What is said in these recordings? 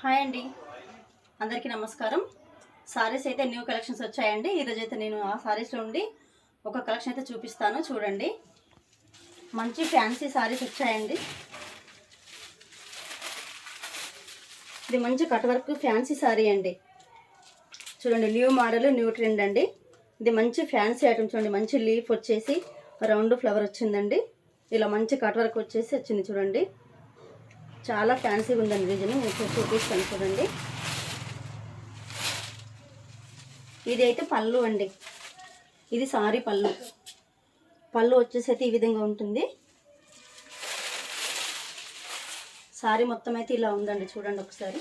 Hi అండి, అందరికీ నమస్కారం. సారీస్ అయితే న్యూ కలెక్షన్స్ వచ్చాయండి. ఈరోజు అయితే నేను ఆ సారీస్లో ఉండి ఒక కలెక్షన్ అయితే చూపిస్తాను. చూడండి, మంచి ఫ్యాన్సీ సారీస్ వచ్చాయండి. ఇది మంచి కట్ వర్క్ ఫ్యాన్సీ సారీ అండి. చూడండి, న్యూ మోడల్, న్యూ ట్రెండ్ అండి. ఇది మంచి ఫ్యాన్సీ ఐటమ్. చూడండి, మంచి లీఫ్ వచ్చేసి రౌండ్ ఫ్లవర్ వచ్చిందండి. ఇలా మంచి కట్ వర్క్ వచ్చేసి వచ్చింది. చూడండి, చాలా ఫ్యాన్సీగా ఉందండి. డిజైన్ మీకు చూపిస్తాను. చూడండి, ఇది అయితే పళ్ళు అండి. ఇది సారీ పళ్ళు. పళ్ళు వచ్చేసి అయితే ఈ విధంగా ఉంటుంది. సారీ మొత్తం అయితే ఇలా ఉందండి. చూడండి ఒకసారి.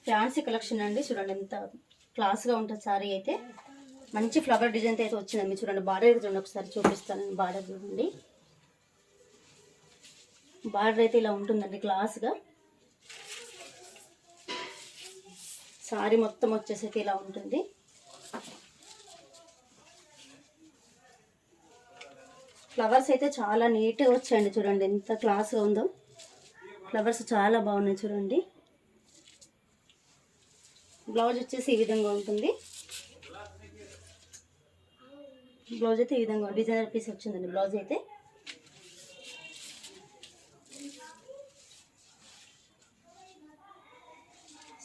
ఫ్యాన్సీ కలెక్షన్ అండి. చూడండి ఎంత క్లాస్గా ఉంటుంది సారీ అయితే. మంచి ఫ్లవర్ డిజైన్ అయితే వచ్చిందండి. చూడండి, బార్డర్ చూడండి ఒకసారి చూపిస్తాను. బార్డర్ చూడండి, బార్డర్ అయితే ఇలా ఉంటుందండి క్లాస్గా. సారీ మొత్తం వచ్చేసి అయితే ఇలా ఉంటుంది. ఫ్లవర్స్ అయితే చాలా నీట్గా వచ్చాయండి. చూడండి ఎంత క్లాస్గా ఉందో. ఫ్లవర్స్ చాలా బాగున్నాయి. చూడండి, బ్లౌజ్ వచ్చేసి ఈ విధంగా ఉంటుంది. బ్లౌజ్ అయితే ఈ విధంగా డిజైనర్ పీస్ వచ్చిందండి. బ్లౌజ్ అయితే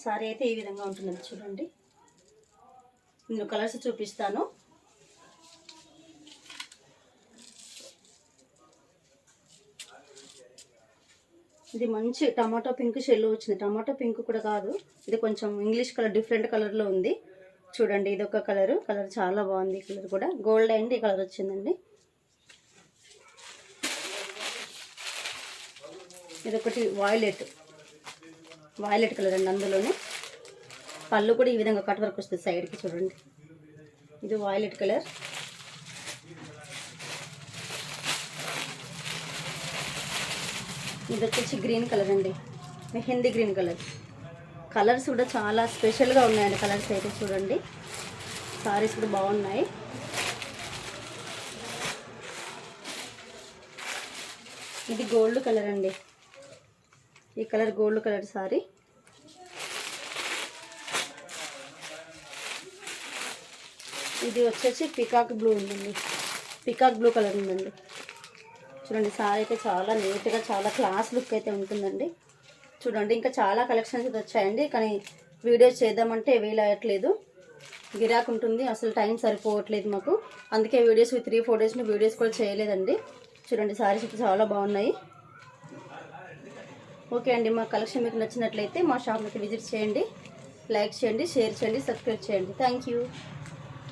సారీ అయితే ఈ విధంగా ఉంటుందండి. చూడండి, నేను కలర్స్ చూపిస్తాను. ఇది మంచి టమాటో పింక్ షెల్లో వచ్చింది. టమాటో పింక్ కూడా కాదు, ఇది కొంచెం ఇంగ్లీష్ కలర్, డిఫరెంట్ కలర్లో ఉంది. చూడండి, ఇది ఒక కలర్ చాలా బాగుంది. కలర్ కూడా గోల్డ్ అండ్ ఈ కలర్ వచ్చిందండి. ఇదొకటి వాయిలెట్ కలర్ అండి. అందులోనే పళ్ళు కూడా ఈ విధంగా కట్ వర్క్ వస్తుంది సైడ్కి. చూడండి, ఇది వాయిలెట్ కలర్. ఇది వచ్చేసి గ్రీన్ కలర్ అండి, మెహందీ గ్రీన్ కలర్. కలర్స్ కూడా చాలా స్పెషల్గా ఉన్నాయండి. కలర్స్ అయితే చూడండి, సారీస్ కూడా బాగున్నాయి. ఇది గోల్డ్ కలర్ అండి. ఈ కలర్ గోల్డ్ కలర్ సారీ. ఇది వచ్చేసి పికాక్ బ్లూ ఉందండి. పికాక్ బ్లూ కలర్ ఉందండి. చూడండి, సారీ అయితే చాలా నీట్గా, చాలా క్లాస్ లుక్ అయితే ఉంటుందండి. చూడండి, ఇంకా చాలా కలెక్షన్స్ అయితే వచ్చాయండి. కానీ వీడియోస్ చేద్దామంటే వీలయ్యట్లేదు, గిరాక్ ఉంటుంది. అసలు టైం సరిపోవట్లేదు మాకు. అందుకే వీడియోస్ 3-4 డేస్లో వీడియోస్ కూడా చేయలేదండి. చూడండి, సారీస్ అయితే చాలా బాగున్నాయి. ఓకే అండి, మా కలెక్షన్ మీకు నచ్చినట్లయితే మా షాప్కి విజిట్ చేయండి, లైక్ చేయండి, షేర్ చేయండి, సబ్స్క్రైబ్ చేయండి. Thank you.